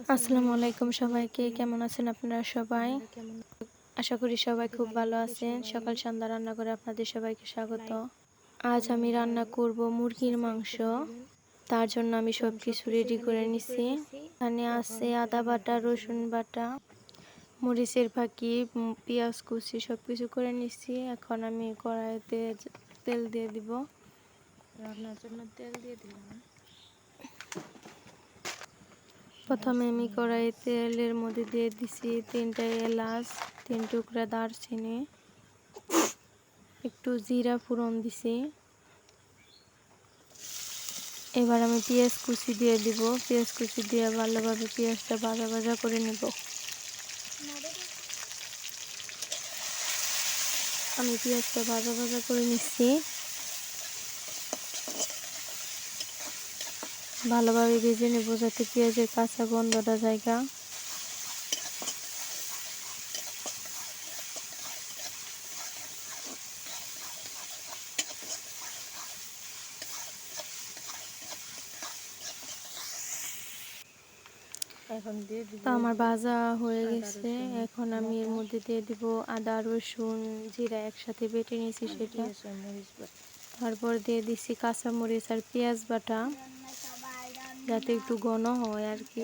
আসসালামু আলাইকুম সবাইকে, কেমন আছেন আপনারা সবাই? আশা করি সবাই খুব ভালো আছেন। সকাল সন্ধ্যা রান্না করে আপনাদের সবাইকে স্বাগত। আজ আমি রান্না করব মুরগির মাংস। তার জন্য আমি সব কিছু রেডি করে নিছি। এখানে আছে আদা বাটা, রসুন বাটা, মরিচের ফাঁকি, পেঁয়াজ কুচি সব কিছু করে নিছি। এখন আমি কড়াইতে তেল দিয়ে দিব। রান্নার জন্য তেল দিয়ে দিলাম। প্রথমে আমি কড়াইয়ে তেলের মধ্যে দিয়ে দিছি 3টা এলাচ, 3 টুকরা দারচিনি, একটু জিরা ফোড়ন দিছি। এবার আমি পেঁয়াজ কুচি দিয়ে দিব। পেঁয়াজ কুচি দিয়ে ভালোভাবে পেঁয়াজটা ভাজা ভাজা করে নিব। আমি পেঁয়াজটা ভাজা ভাজা করে নিচ্ছি। ভালোভাবে ভেজে নেব যাতে পেঁয়াজের কাঁচা গন্ধটা জায়গা। এখন দিয়ে দিব। তো আমার ভাজা হয়ে গেছে। এখন আমি এর মধ্যে দিয়ে দিব আদা, রসুন, জিরা একসাথে বেটে নিয়েছি সেটা। তারপর দিয়ে দিচ্ছি কাঁচামরিচ আর পেঁয়াজ বাটা, যাতে একটু ঘন হয় আর কি।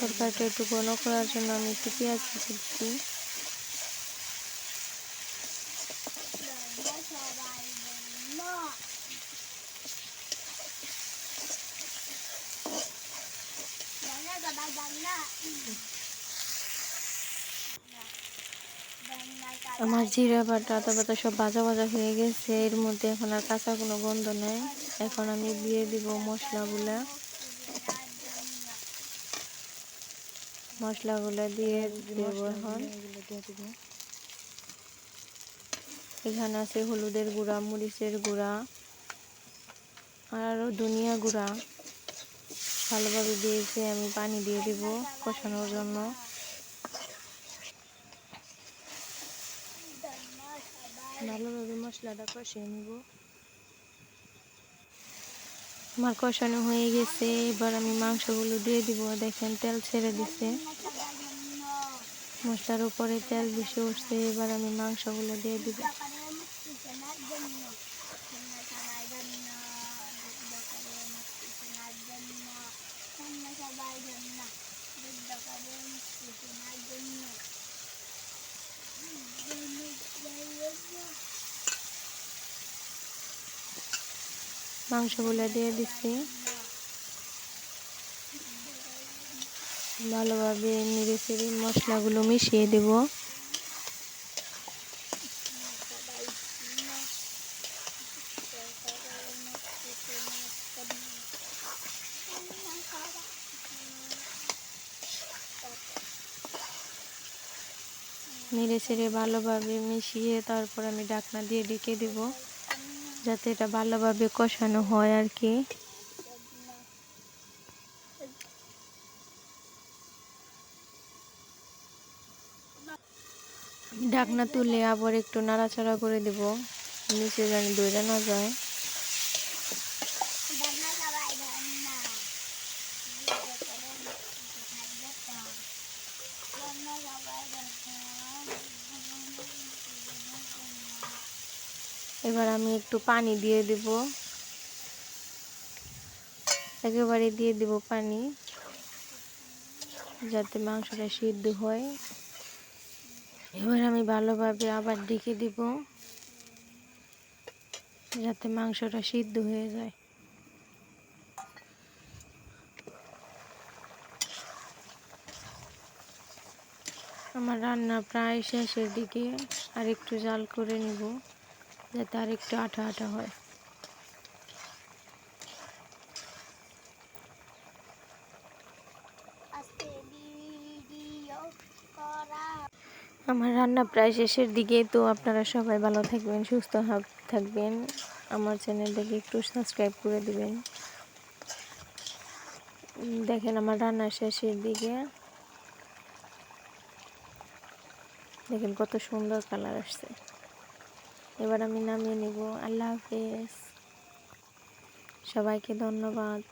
তরকারিটা একটু ঘন করার জন্য আমি একটু পেঁয়াজ কুচি দিচ্ছি। আমার জিরা বাটা, আদা বাটা সব ভাজা ভাজা হয়ে গেছে। এর মধ্যে এখন আর কাঁচা কোনো গন্ধ নেই। এখন আমি দিয়ে দিব মশলাগুলা দিয়ে দেব। এখন এখানে আছে হলুদের গুঁড়া, মরিচের গুঁড়া আর ধনিয়া গুঁড়া। ভালোভাবে দিয়েছি। আমি পানি দিয়ে দিব কষানোর জন্য। ভালোভাবে মশলাটা কষিয়ে নিব। আমার কষানো হয়ে গেছে। এবার আমি মাংসগুলো দিয়ে দিব। দেখেন তেল ছেড়ে দিছে, মশলার উপরে তেল বেশি উঠছে। এবার আমি মাংসগুলো দিয়ে দিব। মাংসগুলো দিয়ে দিচ্ছি। ভালোভাবে নেড়ে চেড়ে মশলাগুলো মিশিয়ে দেব। নেড়ে চেড়ে ভালোভাবে মিশিয়ে তারপর আমি ঢাকনা দিয়ে ঢেকে দেব, যাতে এটা ভালোভাবে কষানো হয় আর কি। ঢাকনা তুলে আবার একটু নাড়াচাড়া করে দেব, নিচে যেন ধরে না যায়। এবার আমি একটু পানি দিয়ে দেব, একেবারে দিয়ে দেব পানি, যাতে মাংসটা সিদ্ধ হয়। এবার আমি ভালোভাবে আবার ঢেকে দিব, যাতে মাংসটা সিদ্ধ হয়ে যায়। আমার রান্না প্রায় শেষের দিকে। আর একটু জাল করে নিব, যাতে আর একটু আঠা আঠা হয়। আমার রান্না প্রায় শেষের দিকে। তো আপনারা সবাই ভালো থাকবেন, সুস্থ থাকবেন। আমার চ্যানেলটাকে একটু সাবস্ক্রাইব করে দিবেন। দেখেন আমার রান্না শেষের দিকে, দেখেন কত সুন্দর কালার আসছে। এবার আমি নামিয়ে নিব। আল্লাহ হাফেজ, সবাইকে ধন্যবাদ।